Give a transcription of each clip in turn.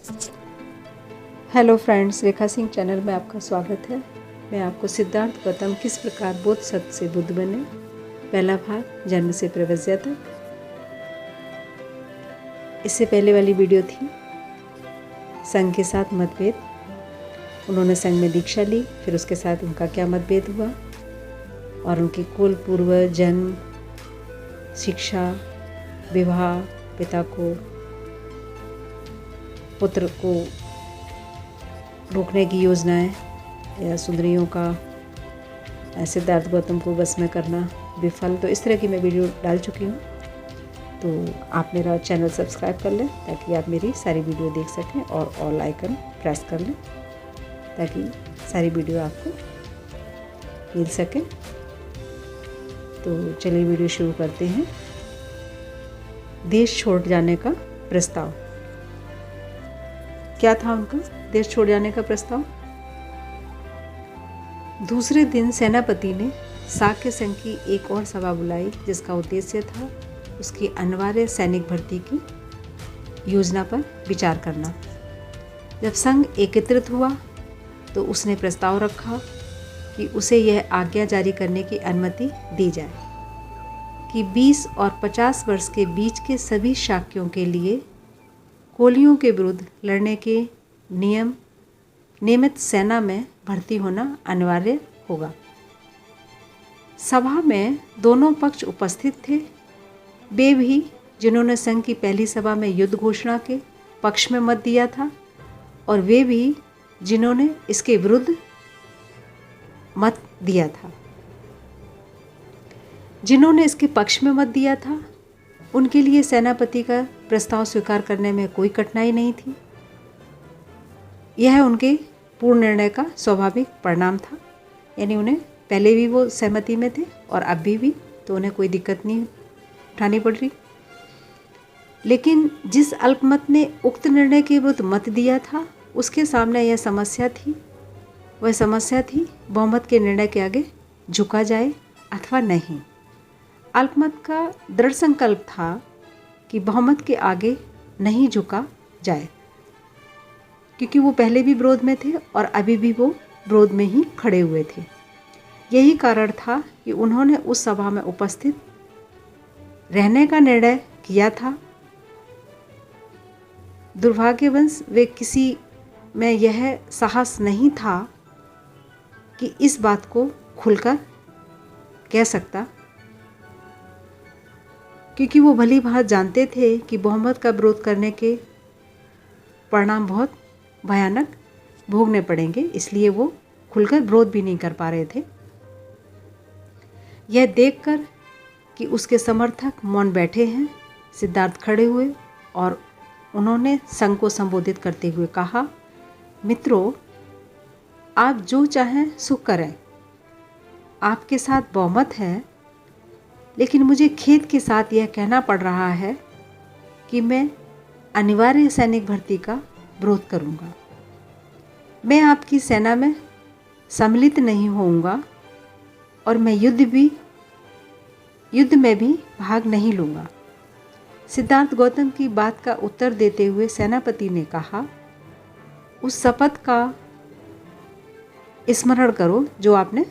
Hello friends, रेखा Singh channel में आपका स्वागत है। मैं आपको सिद्धार्थ गौतम किस प्रकार बोध सत्य से बुद्ध बने, पहला भाग जन्म से प्रवज्या तक। इससे पहले वाली वीडियो थी संघ के साथ मतभेद। उन्होंने संघ में दीक्षा ली, फिर उसके साथ उनका क्या मतभेद हुआ और उनके कुल पूर्व जन्म, शिक्षा, विवाह, पिता को पुत्र को रोकने की योजनाएं या सुंदरियों का सिद्धार्थ गौतम को बस में करना विफल। तो इस तरह की मैं वीडियो डाल चुकी हूँ। तो आप मेरा चैनल सब्सक्राइब कर लें ताकि आप मेरी सारी वीडियो देख सकें और ऑल आइकन प्रेस कर लें ताकि सारी वीडियो आपको मिल सके। तो चलिए वीडियो शुरू करते हैं। देश छोड़ जाने का प्रस्ताव। क्या था उनका देश छोड़ जाने का प्रस्ताव? दूसरे दिन सेनापति ने शाक्य संघ की एक और सभा बुलाई जिसका उद्देश्य था उसकी अनिवार्य सैनिक भर्ती की योजना पर विचार करना। जब संघ एकत्रित हुआ तो उसने प्रस्ताव रखा कि उसे यह आज्ञा जारी करने की अनुमति दी जाए कि 20 और 50 वर्ष के बीच के सभी शाक्यों के लिए कोलियों के विरुद्ध लड़ने के नियमित सेना में भर्ती होना अनिवार्य होगा। सभा में दोनों पक्ष उपस्थित थे, वे भी जिन्होंने संघ की पहली सभा में युद्ध घोषणा के पक्ष में मत दिया था और वे भी जिन्होंने इसके विरुद्ध मत दिया था। जिन्होंने इसके पक्ष में मत दिया था उनके लिए सेनापति का प्रस्ताव स्वीकार करने में कोई कठिनाई नहीं थी। यह उनके पूर्ण निर्णय का स्वाभाविक परिणाम था, यानी उन्हें पहले भी वो सहमति में थे और अब भी तो उन्हें कोई दिक्कत नहीं उठानी पड़ रही। लेकिन जिस अल्पमत ने उक्त निर्णय के विरुद्ध मत दिया था उसके सामने यह समस्या थी। वह समस्या थी बहुमत के निर्णय के आगे झुका जाए अथवा नहीं। अल्पमत का दृढ़ संकल्प था कि बहुमत के आगे नहीं झुका जाए, क्योंकि वो पहले भी विरोध में थे और अभी भी वो विरोध में ही खड़े हुए थे। यही कारण था कि उन्होंने उस सभा में उपस्थित रहने का निर्णय किया था। दुर्भाग्यवश वे किसी में यह साहस नहीं था कि इस बात को खुलकर कह सकता, क्योंकि वो भली भांति जानते थे कि बहुमत का विरोध करने के परिणाम बहुत भयानक भोगने पड़ेंगे, इसलिए वो खुलकर विरोध भी नहीं कर पा रहे थे। यह देखकर कि उसके समर्थक मौन बैठे हैं, सिद्धार्थ खड़े हुए और उन्होंने संघ को संबोधित करते हुए कहा, मित्रों, आप जो चाहें सो करें। आपके साथ बहुमत है, लेकिन मुझे खेद के साथ यह कहना पड़ रहा है कि मैं अनिवार्य सैनिक भर्ती का विरोध करूंगा। मैं आपकी सेना में सम्मिलित नहीं होऊंगा और मैं युद्ध में भी भाग नहीं लूंगा। सिद्धार्थ गौतम की बात का उत्तर देते हुए सेनापति ने कहा, उस शपथ का स्मरण करो जो आपने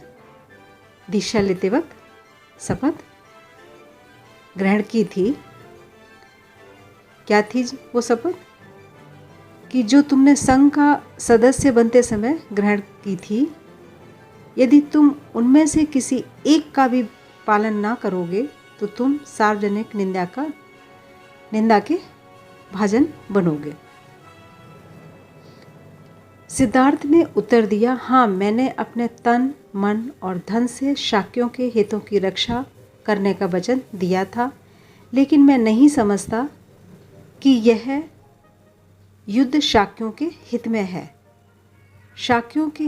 दीक्षा लेते वक्त शपथ ग्रहण की थी। क्या थी वो शपथ? कि जो तुमने संघ का सदस्य बनते समय ग्रहण की थी, यदि तुम उनमें से किसी एक का भी पालन ना करोगे तो तुम सार्वजनिक निंदा के भाजन बनोगे। सिद्धार्थ ने उत्तर दिया, हाँ, मैंने अपने तन, मन और धन से शाक्यों के हितों की रक्षा करने का वचन दिया था, लेकिन मैं नहीं समझता कि यह युद्ध शाक्यों के हित में है। शाक्यों के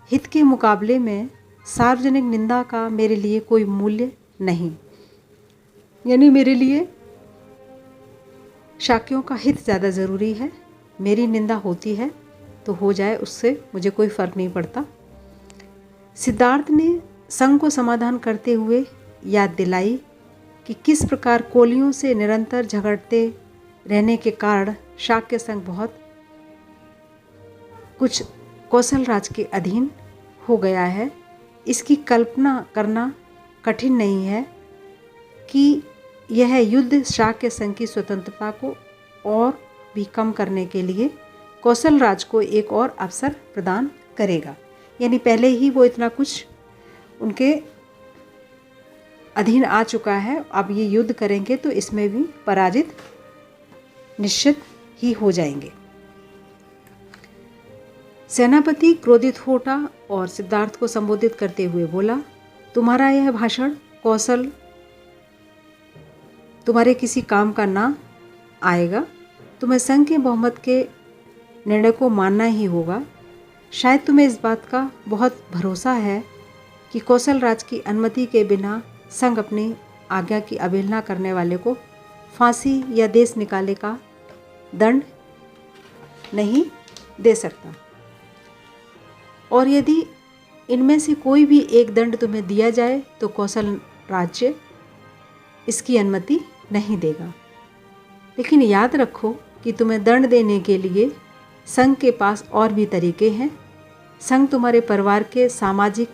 हित के मुकाबले में सार्वजनिक निंदा का मेरे लिए कोई मूल्य नहीं, यानी मेरे लिए शाक्यों का हित ज़्यादा ज़रूरी है। मेरी निंदा होती है तो हो जाए, उससे मुझे कोई फ़र्क नहीं पड़ता। सिद्धार्थ ने संघ को समाधान करते हुए याद दिलाई कि किस प्रकार कोलियों से निरंतर झगड़ते रहने के कारण शाक्य संघ बहुत कुछ कौशल राज के अधीन हो गया है। इसकी कल्पना करना कठिन नहीं है कि यह युद्ध शाक्य संघ की स्वतंत्रता को और भी कम करने के लिए कौशल राज को एक और अवसर प्रदान करेगा। यानी पहले ही वो इतना कुछ उनके अधीन आ चुका है, अब ये युद्ध करेंगे तो इसमें भी पराजित निश्चित ही हो जाएंगे। सेनापति क्रोधित हो उठा और सिद्धार्थ को संबोधित करते हुए बोला, तुम्हारा यह भाषण कौशल तुम्हारे किसी काम का ना आएगा। तुम्हें संघ के बहुमत के निर्णय को मानना ही होगा। शायद तुम्हें इस बात का बहुत भरोसा है कि कौशल राज की अनुमति के बिना संघ अपनी आज्ञा की अवहेलना करने वाले को फांसी या देश निकाले का दंड नहीं दे सकता, और यदि इनमें से कोई भी एक दंड तुम्हें दिया जाए तो कौशल राज्य इसकी अनुमति नहीं देगा। लेकिन याद रखो कि तुम्हें दंड देने के लिए संघ के पास और भी तरीके हैं। संघ तुम्हारे परिवार के सामाजिक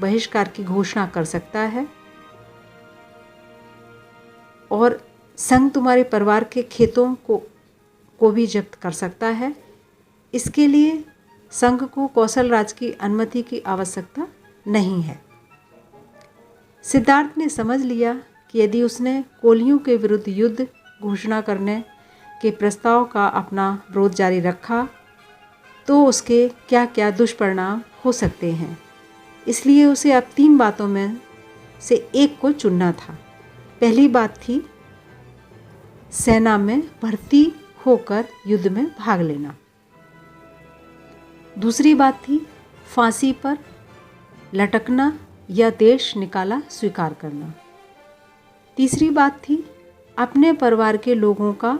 बहिष्कार की घोषणा कर सकता है और संघ तुम्हारे परिवार के खेतों को भी जब्त कर सकता है। इसके लिए संघ को कौशल राज की अनुमति की आवश्यकता नहीं है। सिद्धार्थ ने समझ लिया कि यदि उसने कोलियों के विरुद्ध युद्ध घोषणा करने के प्रस्ताव का अपना विरोध जारी रखा तो उसके क्या क्या दुष्परिणाम हो सकते हैं। इसलिए उसे अब 3 बातों में से एक को चुनना था। पहली बात थी सेना में भर्ती होकर युद्ध में भाग लेना। दूसरी बात थी फांसी पर लटकना या देश निकाला स्वीकार करना। तीसरी बात थी अपने परिवार के लोगों का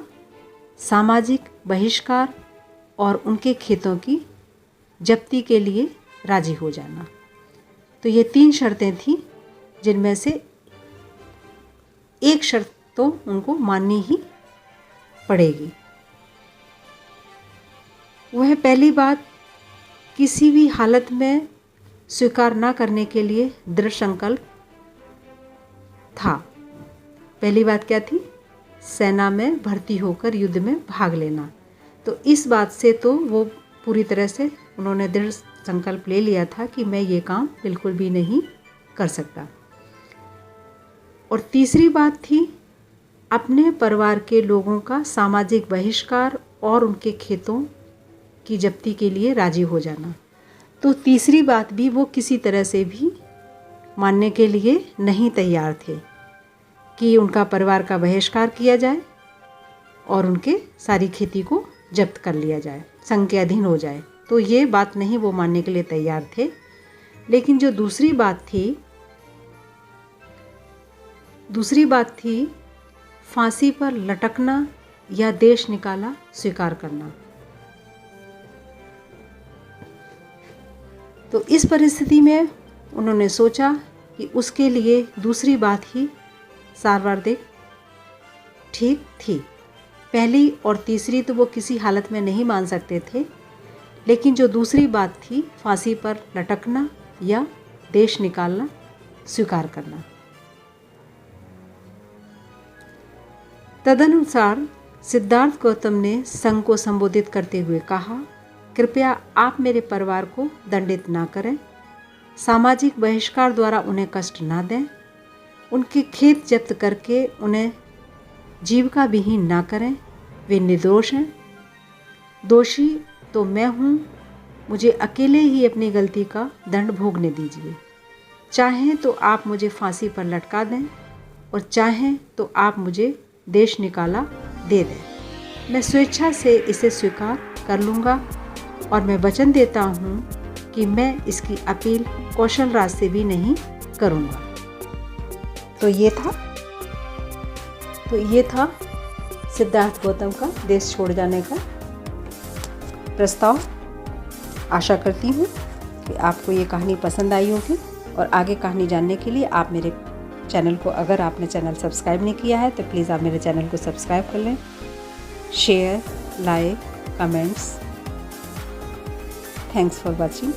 सामाजिक बहिष्कार और उनके खेतों की जब्ती के लिए राजी हो जाना। तो ये 3 शर्तें थीं जिनमें से एक शर्त तो उनको माननी ही पड़ेगी। वह पहली बात किसी भी हालत में स्वीकार न करने के लिए दृढ़ संकल्प था। पहली बात क्या थी? सेना में भर्ती होकर युद्ध में भाग लेना। तो इस बात से तो वो पूरी तरह से उन्होंने दृढ़ संकल्प ले लिया था कि मैं ये काम बिल्कुल भी नहीं कर सकता। और तीसरी बात थी अपने परिवार के लोगों का सामाजिक बहिष्कार और उनके खेतों की जब्ती के लिए राजी हो जाना। तो तीसरी बात भी वो किसी तरह से भी मानने के लिए नहीं तैयार थे कि उनका परिवार का बहिष्कार किया जाए और उनके सारी खेती को जब्त कर लिया जाए, संघ के अधीन हो जाए। तो ये बात नहीं वो मानने के लिए तैयार थे। लेकिन जो दूसरी बात थी फांसी पर लटकना या देश निकाला स्वीकार करना। तो इस परिस्थिति में उन्होंने सोचा कि उसके लिए दूसरी बात ही सर्वाधिक ठीक थी। पहली और तीसरी तो वो किसी हालत में नहीं मान सकते थे, लेकिन जो दूसरी बात थी फांसी पर लटकना या देश निकालना स्वीकार करना। तदनुसार सिद्धार्थ गौतम ने संघ को संबोधित करते हुए कहा, कृपया आप मेरे परिवार को दंडित ना करें, सामाजिक बहिष्कार द्वारा उन्हें कष्ट ना दें, उनके खेत जब्त करके उन्हें जीविका विहीन ना करें। वे निर्दोष हैं, दोषी तो मैं हूँ। मुझे अकेले ही अपनी गलती का दंड भोगने दीजिए। चाहें तो आप मुझे फांसी पर लटका दें और चाहें तो आप मुझे देश निकाला दे दें। मैं स्वेच्छा से इसे स्वीकार कर लूँगा और मैं वचन देता हूँ कि मैं इसकी अपील कौशल राज से भी नहीं करूँगा। तो ये था सिद्धार्थ गौतम का देश छोड़ जाने का प्रस्ताव। आशा करती हूँ कि आपको ये कहानी पसंद आई होगी और आगे कहानी जानने के लिए आप मेरे चैनल को, अगर आपने चैनल सब्सक्राइब नहीं किया है तो प्लीज़ आप मेरे चैनल को सब्सक्राइब कर लें share, like, comments. Thanks for watching.